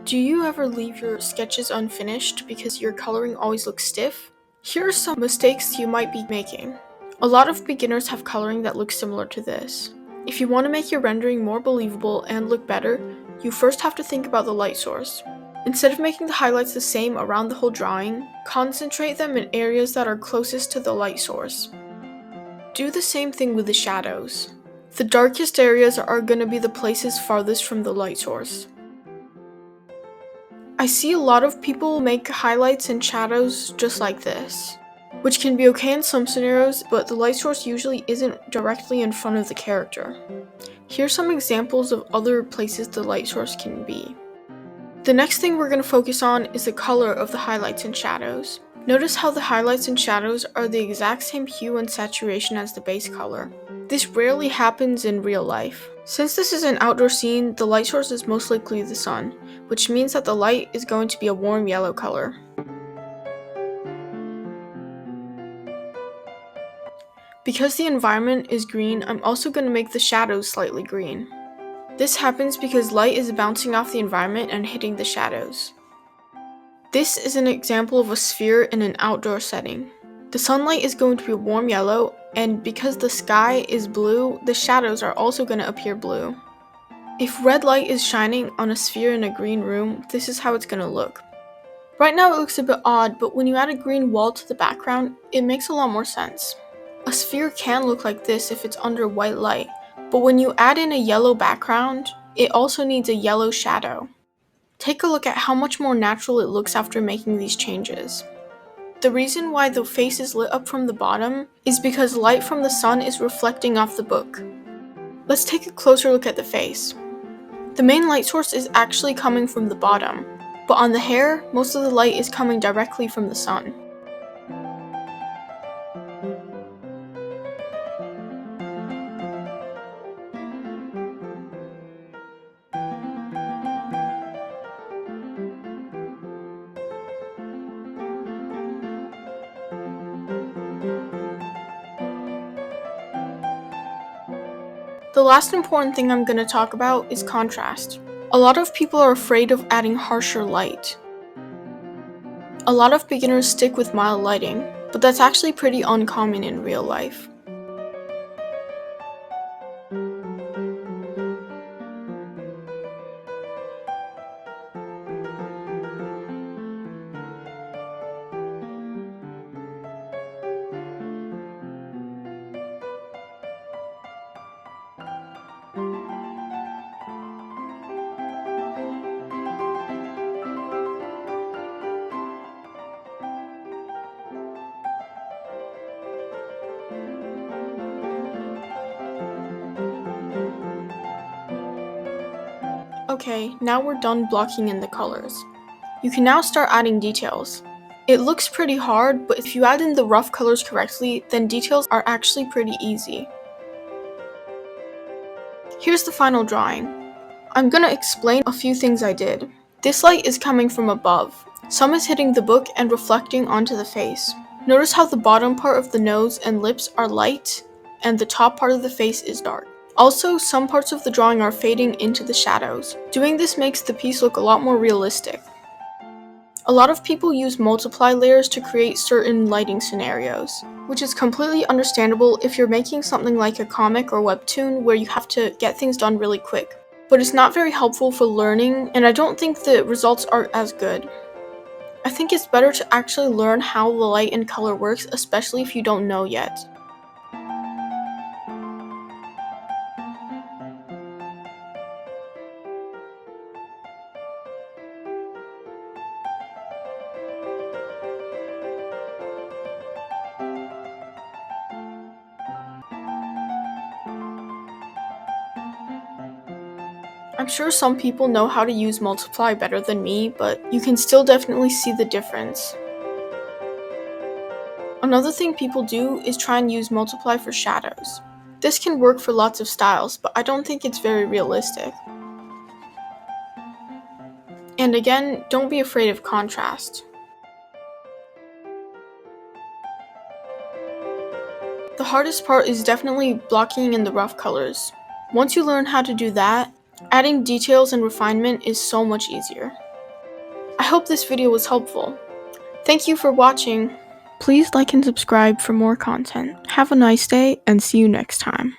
Do you ever leave your sketches unfinished because your coloring always looks stiff? Here are some mistakes you might be making. A lot of beginners have coloring that looks similar to this. If you want to make your rendering more believable and look better, you first have to think about the light source. Instead of making the highlights the same around the whole drawing, concentrate them in areas that are closest to the light source. Do the same thing with the shadows. The darkest areas are going to be the places farthest from the light source. I see a lot of people make highlights and shadows just like this, which can be okay in some scenarios, but the light source usually isn't directly in front of the character. Here's some examples of other places the light source can be. The next thing we're going to focus on is the color of the highlights and shadows. Notice how the highlights and shadows are the exact same hue and saturation as the base color. This rarely happens in real life. Since this is an outdoor scene, the light source is most likely the sun, which means that the light is going to be a warm yellow color. Because the environment is green, I'm also going to make the shadows slightly green. This happens because light is bouncing off the environment and hitting the shadows. This is an example of a sphere in an outdoor setting. The sunlight is going to be warm yellow, and because the sky is blue, the shadows are also going to appear blue. If red light is shining on a sphere in a green room, this is how it's going to look. Right now it looks a bit odd, but when you add a green wall to the background, it makes a lot more sense. A sphere can look like this if it's under white light, but when you add in a yellow background, it also needs a yellow shadow. Take a look at how much more natural it looks after making these changes. The reason why the face is lit up from the bottom is because light from the sun is reflecting off the book. Let's take a closer look at the face. The main light source is actually coming from the bottom, but on the hair, most of the light is coming directly from the sun. The last important thing I'm going to talk about is contrast. A lot of people are afraid of adding harsher light. A lot of beginners stick with mild lighting, but that's actually pretty uncommon in real life. Okay, now we're done blocking in the colors. You can now start adding details. It looks pretty hard, but if you add in the rough colors correctly, then details are actually pretty easy. Here's the final drawing. I'm gonna explain a few things I did. This light is coming from above. Some is hitting the book and reflecting onto the face. Notice how the bottom part of the nose and lips are light, and the top part of the face is dark. Also, some parts of the drawing are fading into the shadows. Doing this makes the piece look a lot more realistic. A lot of people use multiply layers to create certain lighting scenarios, which is completely understandable if you're making something like a comic or webtoon where you have to get things done really quick. But it's not very helpful for learning, and I don't think the results are as good. I think it's better to actually learn how the light and color works, especially if you don't know yet. I'm sure some people know how to use multiply better than me, but you can still definitely see the difference. Another thing people do is try and use multiply for shadows. This can work for lots of styles, but I don't think it's very realistic. And again, don't be afraid of contrast. The hardest part is definitely blocking in the rough colors. Once you learn how to do that, adding details and refinement is so much easier. I hope this video was helpful. Thank you for watching. Please like and subscribe for more content. Have a nice day and see you next time.